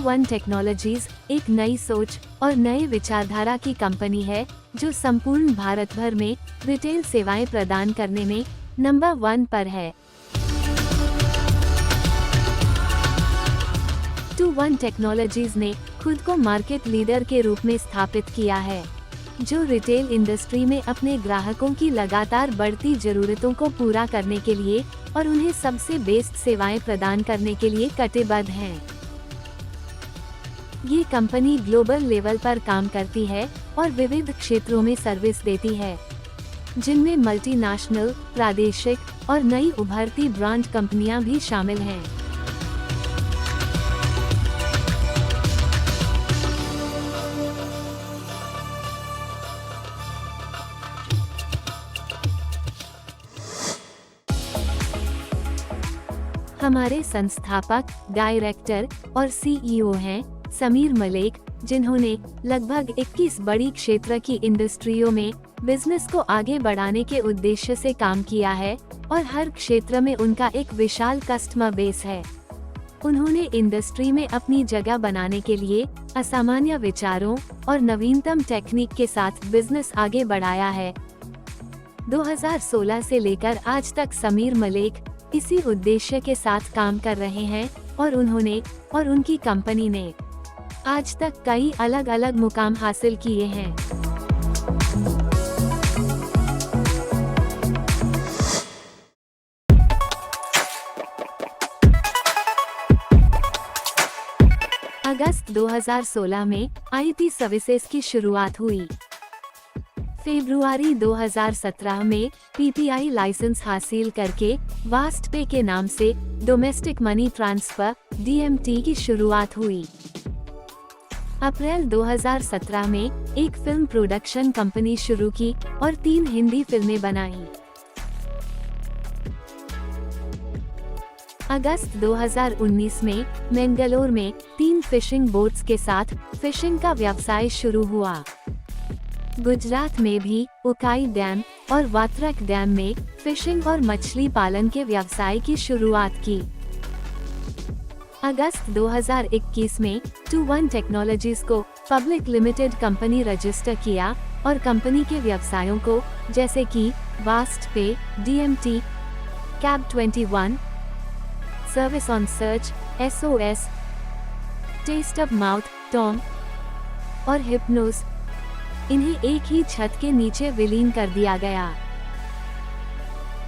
2-1 technologies एक नई सोच और नए विचारधारा की कंपनी है जो संपूर्ण भारत भर में रिटेल सेवाएं प्रदान करने में नंबर 1 पर है। 2-1 टेक्नोलॉजीज ने खुद को मार्केट लीडर के रूप में स्थापित किया है, जो रिटेल इंडस्ट्री में अपने ग्राहकों की लगातार बढ़ती जरूरतों को पूरा करने के लिए और उन्हें सबसे बेस्ट सेवाएं प्रदान करने के लिए कटिबद्ध है। ये कंपनी ग्लोबल लेवल पर काम करती है और विविध क्षेत्रों में सर्विस देती है, जिनमें मल्टीनेशनल, प्रादेशिक और नई उभरती ब्रांड कंपनियां भी शामिल हैं। हमारे संस्थापक, डायरेक्टर और सीईओ हैं समीर मलिक, जिन्होंने लगभग 21 बड़ी क्षेत्र की इंडस्ट्रियों में बिजनेस को आगे बढ़ाने के उद्देश्य से काम किया है और हर क्षेत्र में उनका एक विशाल कस्टमर बेस है। उन्होंने इंडस्ट्री में अपनी जगह बनाने के लिए असामान्य विचारों और नवीनतम टेक्निक के साथ बिजनेस आगे बढ़ाया है। 2016 से लेकर आज तक समीर मलिक इसी उद्देश्य के साथ काम कर रहे हैं और उन्होंने और उनकी कंपनी ने आज तक कई अलग अलग मुकाम हासिल किए हैं। अगस्त 2016 में आईटी सर्विसेज की शुरुआत हुई। फरवरी 2017 में पीपीआई लाइसेंस हासिल करके वास्टपे के नाम से डोमेस्टिक मनी ट्रांसफर (डीएमटी) की शुरुआत हुई। अप्रैल 2017 में एक फिल्म प्रोडक्शन कंपनी शुरू की और 3 हिंदी फिल्में बनाई। अगस्त 2019 में मैंगलोर में 3 फिशिंग बोट्स के साथ फिशिंग का व्यवसाय शुरू हुआ। गुजरात में भी उकाई डैम और वात्रक डैम में फिशिंग और मछली पालन के व्यवसाय की शुरुआत की। अगस्त 2021 में 2-1 टेक्नोलॉजीज को पब्लिक लिमिटेड कंपनी रजिस्टर किया और कंपनी के व्यवसायों को जैसे कि वास्टपे, DMT, cab 21, service on search (SOS), test of mouth (TOM) और हिप्नोस, इन्हें एक ही छत के नीचे विलीन कर दिया गया।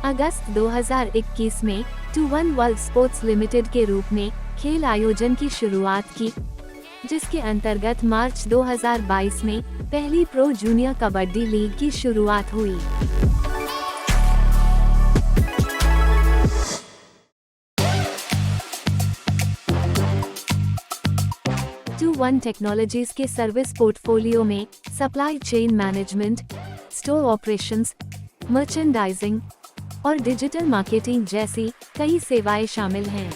अगस्त 2021 में 2-1 वर्ल्ड स्पोर्ट्स लिमिटेड के रूप में खेल आयोजन की शुरुआत की, जिसके अंतर्गत मार्च 2022 में पहली प्रो जूनियर कबड्डी लीग की शुरुआत हुई। 2-1 टेक्नोलॉजीज के सर्विस पोर्टफोलियो में supply chain management, store operations, merchandising और डिजिटल मार्केटिंग जैसी कई सेवाएं शामिल हैं।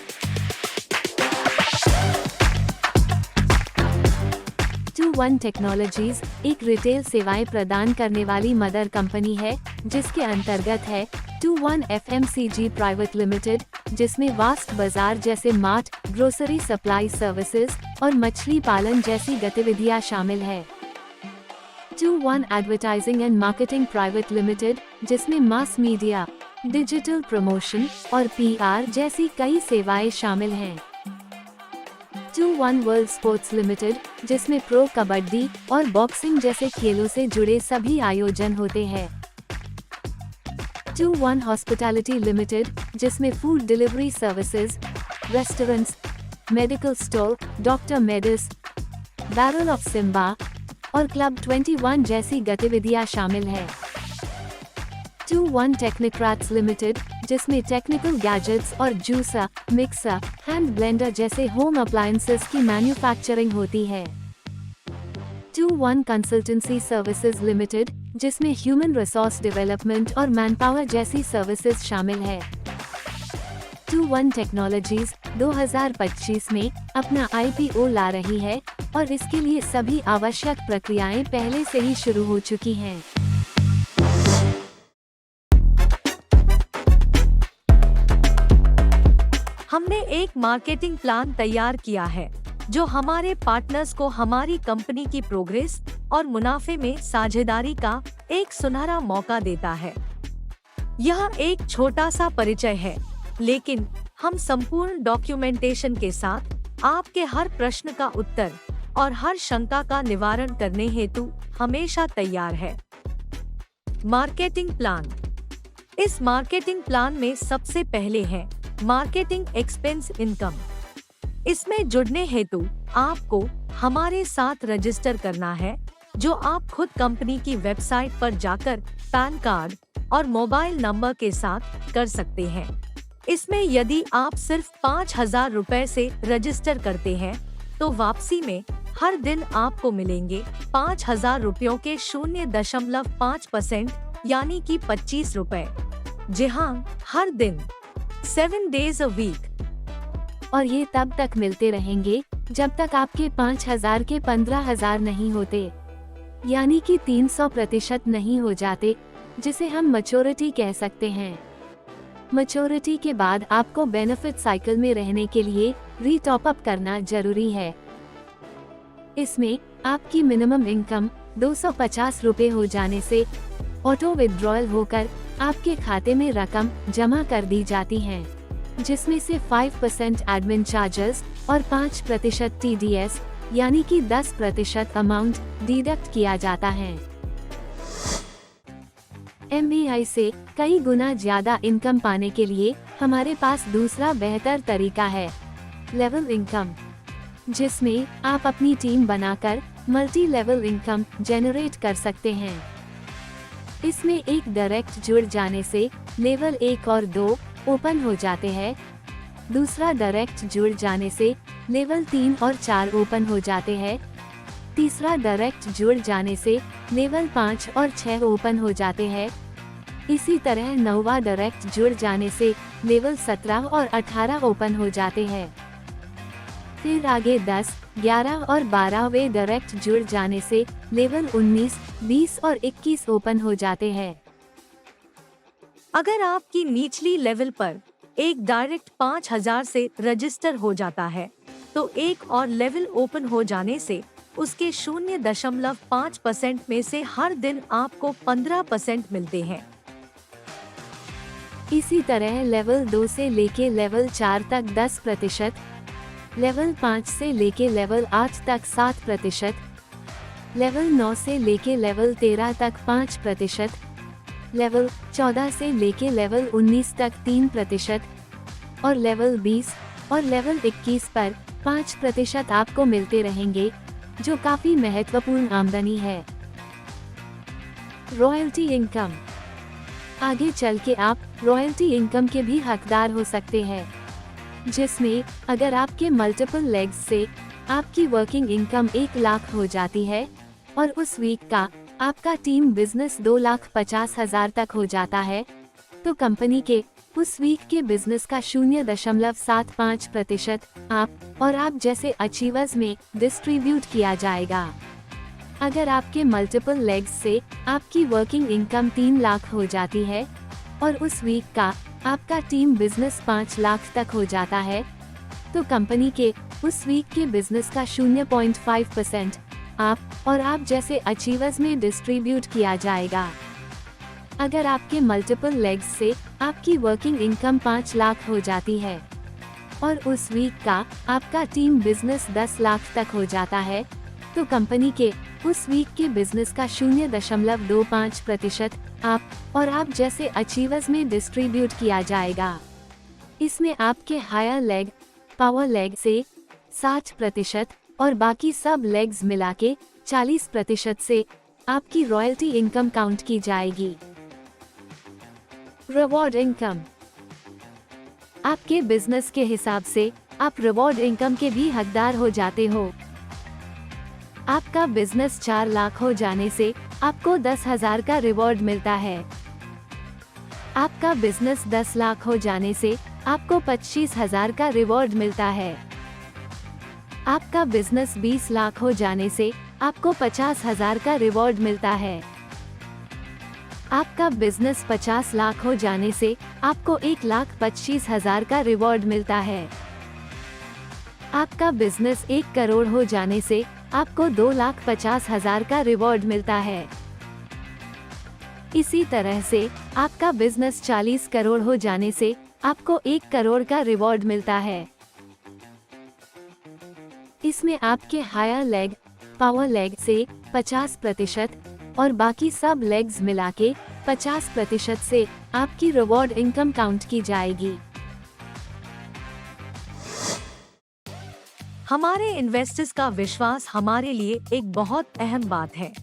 2-1 टेक्नोलॉजीज एक रिटेल सेवाएं प्रदान करने वाली मदर कंपनी है, जिसके अंतर्गत है 2-1 FMCG प्राइवेट लिमिटेड, जिसमें वास्ट बाजार जैसे मार्ट, ग्रोसरी सप्लाई सर्विसेज और मछली पालन जैसी गतिविधियां शामिल है। 2-1 advertising and marketing private limited, जिसमें मास मीडिया, डिजिटल प्रमोशन और PR जैसी कई सेवाएं शामिल हैं। 2-1 वर्ल्ड स्पोर्ट्स लिमिटेड, जिसमें प्रो कबड्डी और बॉक्सिंग जैसे खेलों से जुड़े सभी आयोजन होते हैं। 2-1 हॉस्पिटैलिटी लिमिटेड, जिसमें food delivery services, restaurants, medical store, doctor मेडिस, बैरल ऑफ सिम्बा और क्लब 21 जैसी गतिविधियां शामिल है। 2-1 टेक्निक्रैट्स लिमिटेड, जिसमें टेक्निकल गैजेट्स और जूसर, मिक्सर, हैंड ब्लेंडर जैसे होम अप्लायंसेस की मैन्युफैक्चरिंग होती है। 2-1 कंसल्टेंसी सर्विसेज लिमिटेड, जिसमें ह्यूमन रिसोर्स डेवलपमेंट और मैनपावर जैसी सर्विसेज शामिल है। 2-1 टेक्नोलॉजीज 2025 में अपना IPO ला रही है और इसके लिए सभी आवश्यक प्रक्रियाएं पहले से ही शुरू हो चुकी हैं। हमने एक मार्केटिंग प्लान तैयार किया है जो हमारे पार्टनर्स को हमारी कंपनी की प्रोग्रेस और मुनाफे में साझेदारी का एक सुनहरा मौका देता है। यह एक छोटा सा परिचय है, लेकिन हम संपूर्ण डॉक्यूमेंटेशन के साथ आपके हर प्रश्न का उत्तर और हर शंका का निवारण करने हेतु हमेशा तैयार है। Marketing plan. इस मार्केटिंग प्लान में सबसे पहले है मार्केटिंग एक्सपेंस इनकम। इसमें जुड़ने हेतु आपको हमारे साथ रजिस्टर करना है, जो आप खुद कंपनी की वेबसाइट पर जाकर पैन कार्ड और मोबाइल नंबर के साथ कर सकते हैं। इसमें यदि आप सिर्फ 5,000 रुपए से रजिस्टर करते हैं तो वापसी में हर दिन आपको मिलेंगे 5,000 रुपयों के 0.5% यानी कि 25 रुपए। जी हाँ, हर दिन 7 days a week। और ये तब तक मिलते रहेंगे जब तक आपके 5,000 के 15,000 नहीं होते, यानी कि 300% नहीं हो जाते, जिसे हम मैच्योरिटी कह सकते हैं। मैच्योरिटी के बाद आपको बेनिफिट साइकिल में रहने के लिए रीटॉप अप करना जरूरी है। इसमें आपकी मिनिमम इनकम 250 रुपए हो जाने से ऑटो विड्रॉयल होकर आपके खाते में रकम जमा कर दी जाती है, जिसमें से 5% एडमिन चार्जेस और 5% TDS यानी कि 10% अमाउंट डिडक्ट किया जाता है। MBI से कई गुना ज्यादा इनकम पाने के लिए हमारे पास दूसरा बेहतर तरीका है, लेवल इनकम, जिसमें आप अपनी टीम बनाकर मल्टी लेवल इनकम जनरेट कर सकते हैं। इसमें एक डायरेक्ट जुड़ जाने से लेवल 1 और 2 ओपन हो जाते हैं, दूसरा डायरेक्ट जुड़ जाने से लेवल 3 और 4 ओपन हो जाते हैं, तीसरा डायरेक्ट जुड़ जाने से लेवल 5 और 6 ओपन हो जाते हैं। इसी तरह 9वां डायरेक्ट जुड़ जाने से लेवल 17 और 18 ओपन हो जाते हैं। फिर आगे 10, 11 और 12वें डायरेक्ट जुड़ जाने से लेवल 19, 20 और 21 ओपन हो जाते हैं। अगर आपकी निचली लेवल पर एक डायरेक्ट 5,000 से रजिस्टर हो जाता है, तो एक और लेवल ओपन हो जाने से उसके 0.5% में से हर दिन आपको 15% मिलते हैं। इसी तरह लेवल 2 से लेके लेवल 4 तक 10%, लेवल 5 से लेके लेवल 8 तक 7%, लेवल 9 से लेके लेवल 13 तक 5%, लेवल 14 से लेके लेवल 19 तक 3% और लेवल 20 और लेवल 21 पर 5% आपको मिलते रहेंगे, जो काफी महत्वपूर्ण आमदनी है। Royalty income. आगे चल के आप रॉयल्टी इनकम के भी हकदार हो सकते हैं, जिसमें अगर आपके मल्टीपल लेग्स से आपकी वर्किंग इनकम 1 लाख हो जाती है और उस वीक का आपका टीम बिजनेस 2,50,000 तक हो जाता है, तो कंपनी के उस वीक के बिजनेस का 0.75% आप जैसे अचीवर्स में डिस्ट्रीब्यूट किया जाएगा। अगर आपके मल्टीपल लेग्स से आपकी वर्किंग इनकम 3 लाख हो जाती है और उस वीक का आपका टीम बिजनेस 5 लाख तक हो जाता है, तो कंपनी के उस वीक के बिजनेस का 0.5% आप जैसे अचीवर्स में डिस्ट्रीब्यूट किया जाएगा। अगर आपके मल्टीपल लेग्स से आपकी वर्किंग इनकम 5 लाख हो जाती है और उस वीक का आपका टीम बिजनेस 10 लाख तक हो जाता है, तो कंपनी के उस वीक के बिजनेस का 0.25% आप जैसे अचीवर्स में डिस्ट्रीब्यूट किया जाएगा। इसमें आपके हायर लेग, पावर लेग से 60% और बाकी सब लेग्स मिला के 40% से आपकी रॉयल्टी इनकम काउंट की जाएगी। Reward income. आपके बिजनेस के हिसाब से आप रिवॉर्ड इनकम के भी हकदार हो जाते हो। आपका बिजनेस 4 लाख हो जाने से आपको 10,000 का रिवॉर्ड मिलता है। आपका बिजनेस 10 लाख हो जाने से आपको 25,000 का रिवॉर्ड मिलता है। आपका बिजनेस 20 लाख हो जाने से आपको 50,000 का रिवॉर्ड मिलता है। आपका बिजनेस 50 लाख हो जाने से आपको 1,25,000 का रिवॉर्ड मिलता है। आपका बिजनेस 1 करोड़ हो जाने से आपको 2,50,000 का रिवॉर्ड मिलता है। इसी तरह से आपका बिजनेस 40 करोड़ हो जाने से आपको 1 करोड़ का रिवॉर्ड मिलता है। इसमें आपके हायर लेग, पावर लेग से 50% और बाकी सब लेग्स मिला के 50% से आपकी रिवॉर्ड इनकम काउंट की जाएगी। हमारे इन्वेस्टर्स का विश्वास हमारे लिए एक बहुत अहम बात है।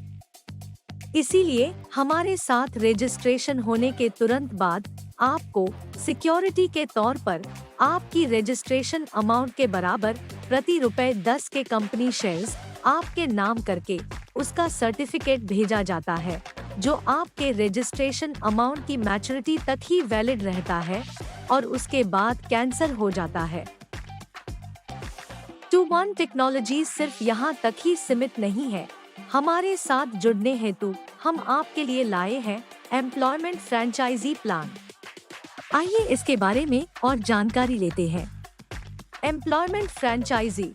इसीलिए हमारे साथ रजिस्ट्रेशन होने के तुरंत बाद आपको सिक्योरिटी के तौर पर आपकी रजिस्ट्रेशन अमाउंट के बराबर प्रति ₹10 के कंपनी शेयर्स आपके नाम करके उसका सर्टिफिकेट भेजा जाता है, जो आपके रजिस्ट्रेशन अमाउंट की मैच्योरिटी तक ही वैलिड रहता है और उसके बाद कैंसिल हो जाता है। 2-1 टेक्नोलॉजी सिर्फ यहाँ तक ही सीमित नहीं है। हमारे साथ जुड़ने हेतु हम आपके लिए लाए हैं एम्प्लॉयमेंट फ्रेंचाइजी प्लान। आइए इसके बारे में और जानकारी लेते हैं। एम्प्लॉयमेंट फ्रेंचाइजी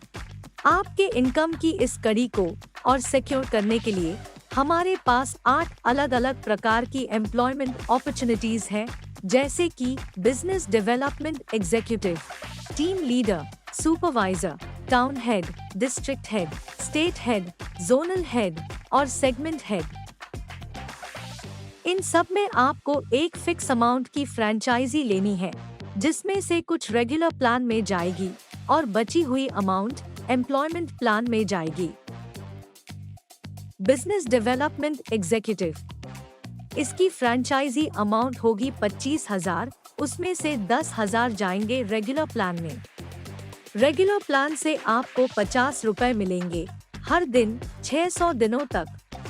आपके इनकम की इस कड़ी को और सिक्योर करने के लिए हमारे पास 8 अलग अलग प्रकार की एम्प्लॉयमेंट अपॉर्चुनिटीज हैं, जैसे कि business development executive, team leader, supervisor, town head, district head, state head, zonal head और सेगमेंट हेड। इन सब में आपको एक फिक्स अमाउंट की फ्रेंचाइजी लेनी है, जिसमें से कुछ रेगुलर प्लान में जाएगी और बची हुई अमाउंट एम्प्लॉयमेंट प्लान में जाएगी। बिजनेस डेवलपमेंट एग्जीक्यूटिव, इसकी फ्रेंचाइजी अमाउंट होगी 25,000, उसमें से 10,000 जाएंगे रेगुलर प्लान में। रेगुलर प्लान से आपको ₹50 मिलेंगे हर दिन 600 दिनों तक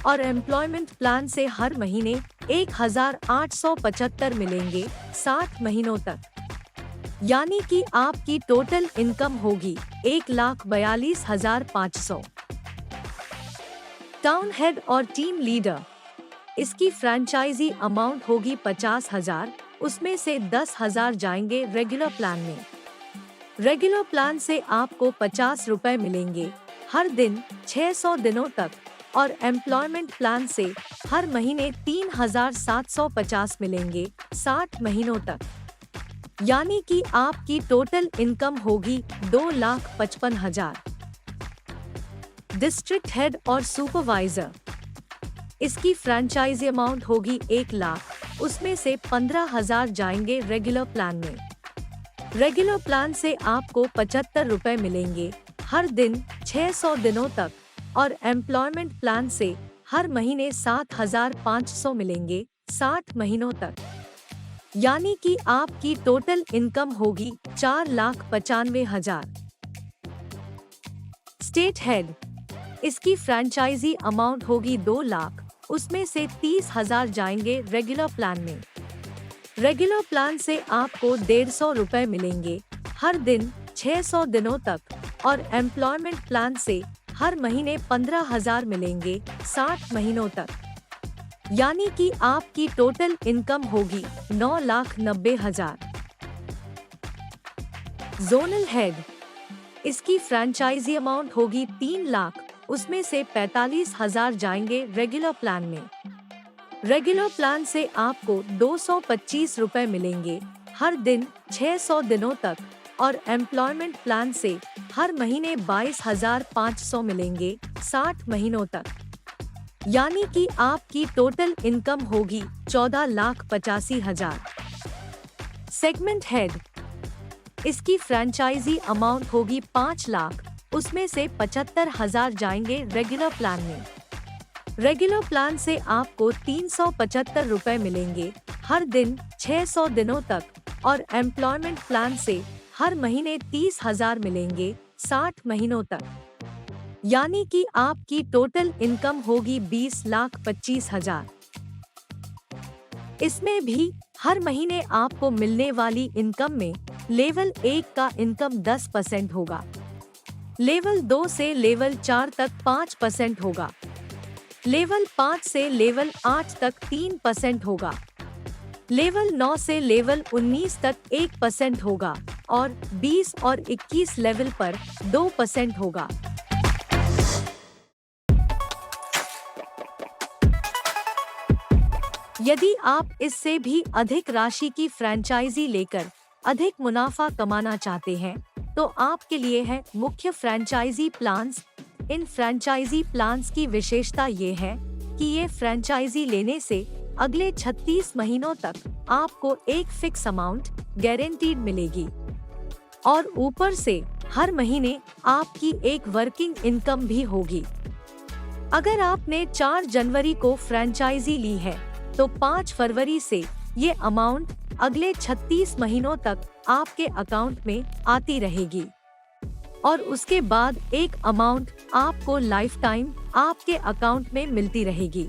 और एम्प्लॉयमेंट प्लान से हर महीने 1,875 मिलेंगे 60 महीनों तक। यानी कि आपकी टोटल इनकम होगी 1,42,500। टाउन हेड और टीम लीडर, इसकी फ्रेंचाइजी अमाउंट होगी 50,000, उसमें से 10,000 जाएंगे रेगुलर प्लान में। रेगुलर प्लान से आपको ₹50 मिलेंगे हर दिन 600 दिनों तक और एम्प्लॉयमेंट प्लान से हर महीने 3,750 मिलेंगे 60 महीनों तक। यानी कि आपकी टोटल इनकम होगी 2,55,000। डिस्ट्रिक्ट हेड और सुपरवाइजर, इसकी फ्रेंचाइजी अमाउंट होगी 1,00,000, उसमें से 15,000 जाएंगे रेगुलर प्लान में। रेगुलर प्लान से आपको ₹75 मिलेंगे हर दिन 600 दिनों तक और एम्प्लॉयमेंट प्लान से हर महीने 7,500 मिलेंगे 60 महीनों तक। यानी कि आपकी टोटल इनकम होगी 4,95,000। स्टेट हेड, इसकी फ्रेंचाइजी अमाउंट होगी 2,00,000, उसमें से 30,000 जाएंगे रेगुलर प्लान में। रेगुलर प्लान से आपको ₹150 मिलेंगे हर दिन 600 दिनों तक और एम्प्लॉयमेंट प्लान से हर महीने 15,000 मिलेंगे 60 महीनों तक। यानी कि आपकी टोटल इनकम होगी 9,90,000। जोनल हेड, इसकी फ्रेंचाइजी अमाउंट होगी 3,00,000, उसमें से 45,000 जाएंगे रेगुलर प्लान में। रेगुलर प्लान से आपको ₹225 मिलेंगे हर दिन 600 दिनों तक और एम्प्लॉयमेंट प्लान से हर महीने 22,500 मिलेंगे 60 महीनों तक। यानी कि आपकी टोटल इनकम होगी 14,85,000। सेगमेंट हेड, इसकी फ्रेंचाइजी अमाउंट होगी 5,00,000, उसमें से 75,000 जाएंगे रेगुलर प्लान में। रेगुलर प्लान से आपको ₹375 मिलेंगे हर दिन 600 दिनों तक और एम्प्लॉयमेंट प्लान से हर महीने 30,000 मिलेंगे 60 महीनों तक। यानी कि आपकी टोटल इनकम होगी 20,25,000। इसमें भी हर महीने आपको मिलने वाली इनकम में लेवल 1 का इनकम 10% होगा, लेवल 2 से लेवल 4 तक 5% होगा, लेवल 5 से लेवल 8 तक 3% होगा, लेवल 9 से लेवल 19 तक 1% होगा और 20 और 21 लेवल पर 2% होगा। यदि आप इससे भी अधिक राशि की फ्रैंचाइजी लेकर अधिक मुनाफा कमाना चाहते हैं, तो आपके लिए है मुख्य फ्रैंचाइजी प्लान्स। इन फ्रैंचाइजी प्लान्स की विशेषता ये है कि ये फ्रैंचाइजी लेने से अगले 36 महीनों तक आपको एक फिक्स अमाउंट गारंटीड मिलेगी और ऊपर से हर महीने आपकी एक वर्किंग इनकम भी होगी। अगर आपने 4 जनवरी को फ्रैंचाइजी ली है तो 5 फरवरी से ये अमाउंट अगले 36 महीनों तक आपके अकाउंट में आती रहेगी और उसके बाद एक अमाउंट आपको लाइफ टाइम आपके अकाउंट में मिलती रहेगी।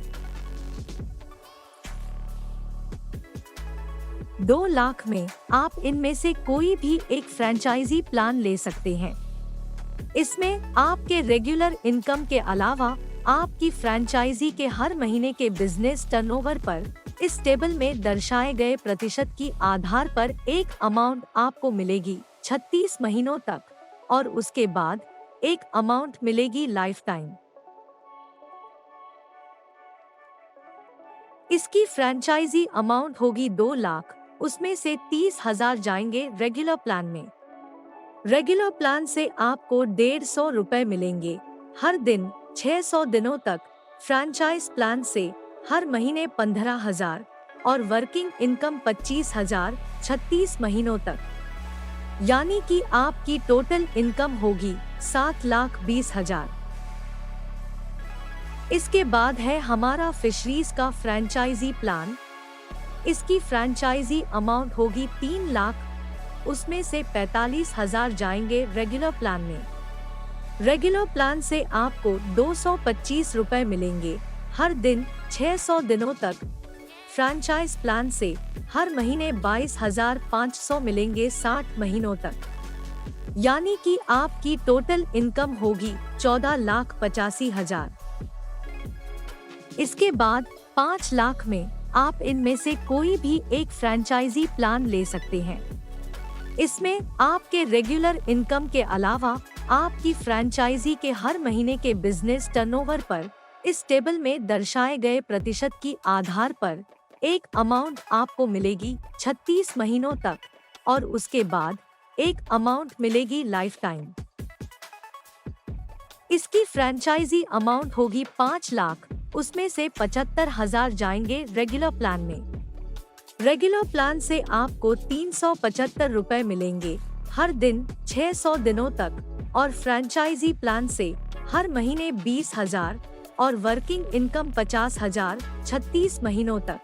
2 लाख में आप इनमें से कोई भी एक फ्रैंचाइजी प्लान ले सकते हैं। इसमें आपके रेगुलर इनकम के अलावा आपकी फ्रैंचाइजी के हर महीने के बिजनेस टर्नओवर पर इस टेबल में दर्शाए गए प्रतिशत की आधार पर एक अमाउंट आपको मिलेगी 36 महीनों तक और उसके बाद एक अमाउंट मिलेगी लाइफ टाइम। इसकी फ्रैंचाइजी अमाउंट होगी 2 लाख, उसमें से 30,000 जाएंगे रेगुलर प्लान में। रेगुलर प्लान से आपको 150 रुपए मिलेंगे हर दिन 600 दिनों तक। फ्रैंचाइज प्लान से हर महीने 15,000 और वर्किंग इनकम 25,000 36 महीनों तक, यानी कि आपकी टोटल इनकम होगी 7,20,000। इसके बाद है हमारा फिशरीज का फ्रैंचाइजी प्लान। इसकी फ्रैंचाइजी अमाउंट होगी 3 लाख, उसमें से 45,000 जाएंगे रेगुलर प्लान में। रेगुलर प्लान से आपको 225 रुपए मिलेंगे हर दिन 600 दिनों तक। फ्रैंचाइज प्लान से हर महीने 22,500 मिलेंगे 60 महीनों तक, यानी कि आपकी टोटल इनकम होगी 14,85,000। इसके बाद 5 लाख में आप इनमें से कोई भी एक फ्रैंचाइजी प्लान ले सकते हैं। इसमें आपके रेगुलर इनकम के अलावा आपकी फ्रैंचाइजी के हर महीने के बिजनेस टर्नओवर पर इस टेबल में दर्शाए गए प्रतिशत की आधार पर एक अमाउंट आपको मिलेगी 36 महीनों तक और उसके बाद एक अमाउंट मिलेगी लाइफ टाइम। इसकी फ्रैंचाइजी अमाउंट होगी 5 लाख, उसमें से 75,000 जाएंगे रेगुलर प्लान में। रेगुलर प्लान से आपको 375 रुपए मिलेंगे हर दिन 600 दिनों तक और फ्रैंचाइजी प्लान से हर महीने 20,000 और वर्किंग इनकम 50,000 36 महीनों तक,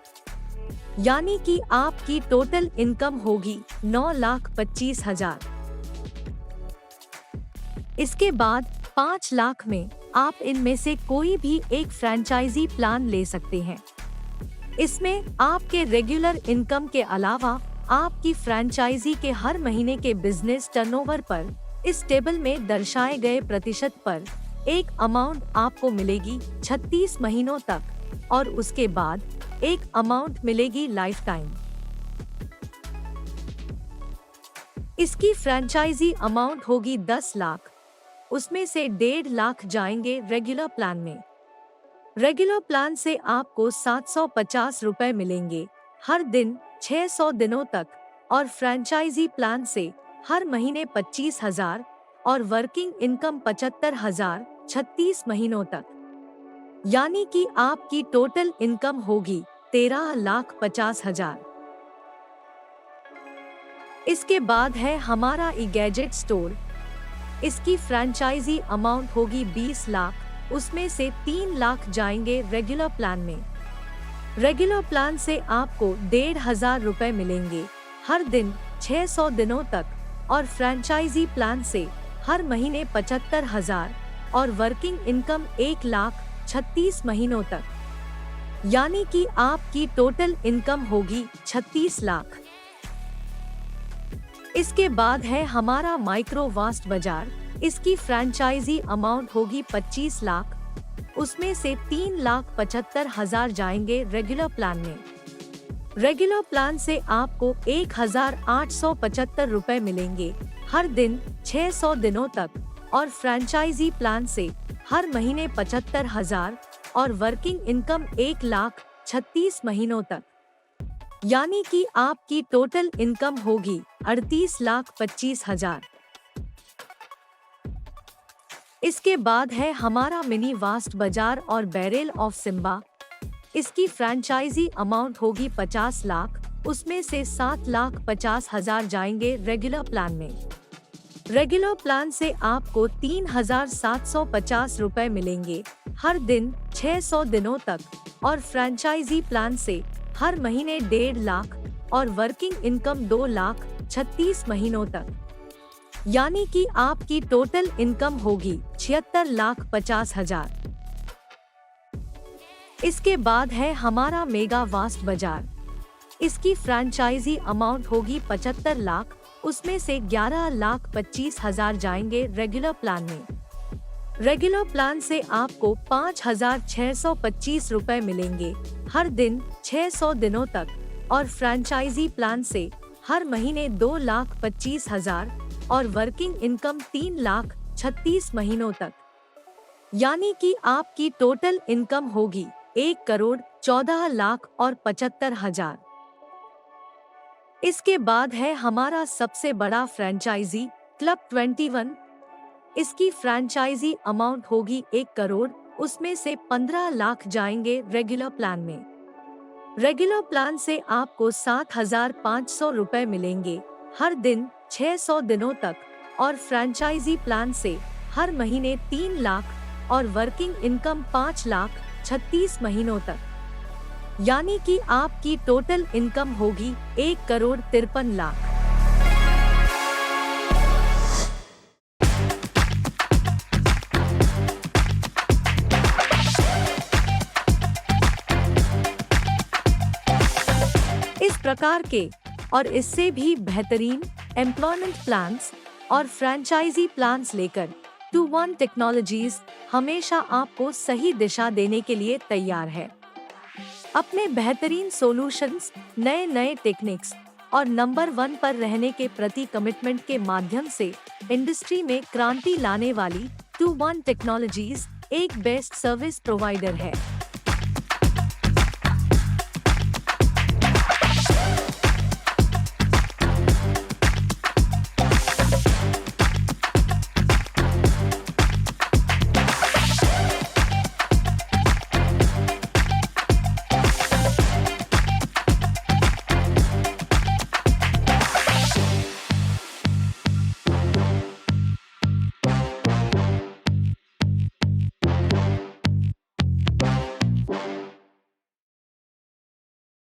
यानी कि आपकी टोटल इनकम होगी 9,25,000। इसके बाद 5 लाख में आप इनमें से कोई भी एक फ्रैंचाइजी प्लान ले सकते हैं। इसमें आपके रेगुलर इनकम के अलावा आपकी फ्रैंचाइजी के हर महीने के बिजनेस टर्नओवर पर इस टेबल में दर्शाए गए प्रतिशत पर एक अमाउंट आपको मिलेगी 36 महीनों तक और उसके बाद एक अमाउंट मिलेगी लाइफ टाइम। इसकी फ्रैंचाइजी अमाउंट होगी 10 लाख, उसमें से 1.5 लाख जाएंगे रेगुलर प्लान में। रेगुलर प्लान से आपको 750 रुपए मिलेंगे हर दिन 600 दिनों तक और फ्रैंचाइजी प्लान से हर महीने 25,000 और वर्किंग इनकम 75,000 36 महीनों तक, यानी कि आपकी टोटल इनकम होगी 13,50,000। इसके बाद है हमारा ई-गैजेट स्टोर। इसकी फ्रैंचाइजी अमाउंट होगी 20 लाख, उसमें से 3 लाख जाएंगे रेगुलर प्लान में। रेगुलर प्लान से आपको 1,500 रुपए मिलेंगे हर दिन 600 दिनों तक और फ्रैंचाइजी प्लान से हर महीने 75,000 और वर्किंग इनकम 1,36,000 महीनों तक, यानी कि आपकी टोटल इनकम होगी 36 लाख। इसके बाद है हमारा माइक्रो वास्ट बाजार। इसकी फ्रैंचाइजी अमाउंट होगी 25 लाख, उसमें से 3,75,000 जाएंगे रेगुलर प्लान में। रेगुलर प्लान से आपको 1,875 रुपए मिलेंगे हर दिन 600 दिनों तक, और फ्रैंचाइजी प्लान से हर महीने 75,000 और वर्किंग इनकम 1,36 महीनों तक। यानी कि आपकी टोटल इनकम होगी 38,25,000। इसके बाद है हमारा मिनी वास्ट बाजार और बैरल ऑफ सिम्बा। इसकी फ्रैंचाइजी अमाउंट होगी 50 लाख, उसमें से 7,50,000 जाएंगे रेगुलर प्लान में। रेगुलर प्लान से आपको 3,750 रुपए मिलेंगे हर दिन 600 दिनों तक, और फ्रैंचाइजी प्लान से हर महीने 1.5 लाख और वर्किंग इनकम 2,36 महीनों तक। यानी कि आपकी टोटल इनकम होगी 76,50,000। इसके बाद है हमारा मेगा वास्ट बाजार। इसकी फ्रैंचाइजी अमाउंट होगी 75 लाख, उसमें से 11,25,000 जाएंगे रेगुलर प्लान में। रेगुलर प्लान से आपको 5,625 रुपए मिलेंगे हर दिन 600 दिनों तक, और फ्रैंचाइजी प्लान से हर महीने 2,25,000 और वर्किंग इनकम 3,36 महीनों तक। यानी कि आपकी टोटल इनकम होगी 1,14,75,000। इसके बाद है हमारा सबसे बड़ा फ्रैंचाइजी क्लब 21। इसकी फ्रैंचाइजी अमाउंट होगी 1 करोड़, उसमें से 15 लाख जाएंगे रेगुलर प्लान में। रेगुलर प्लान से आपको 7,500 रुपए मिलेंगे हर दिन 600 दिनों तक, और फ्रैंचाइजी प्लान से हर महीने 3 लाख और वर्किंग इनकम 5,36 महीनों तक। यानी कि आपकी टोटल इनकम होगी 1,53,00,000। इस प्रकार के और इससे भी बेहतरीन एम्प्लॉयमेंट प्लान्स और फ्रैंचाइजी प्लान्स लेकर 2-1 टेक्नोलॉजीज हमेशा आपको सही दिशा देने के लिए तैयार है। अपने बेहतरीन सॉल्यूशंस, नए टेक्निक्स और नंबर 1 पर रहने के प्रति कमिटमेंट के माध्यम से इंडस्ट्री में क्रांति लाने वाली 2-1 टेक्नोलॉजीज एक बेस्ट सर्विस प्रोवाइडर है।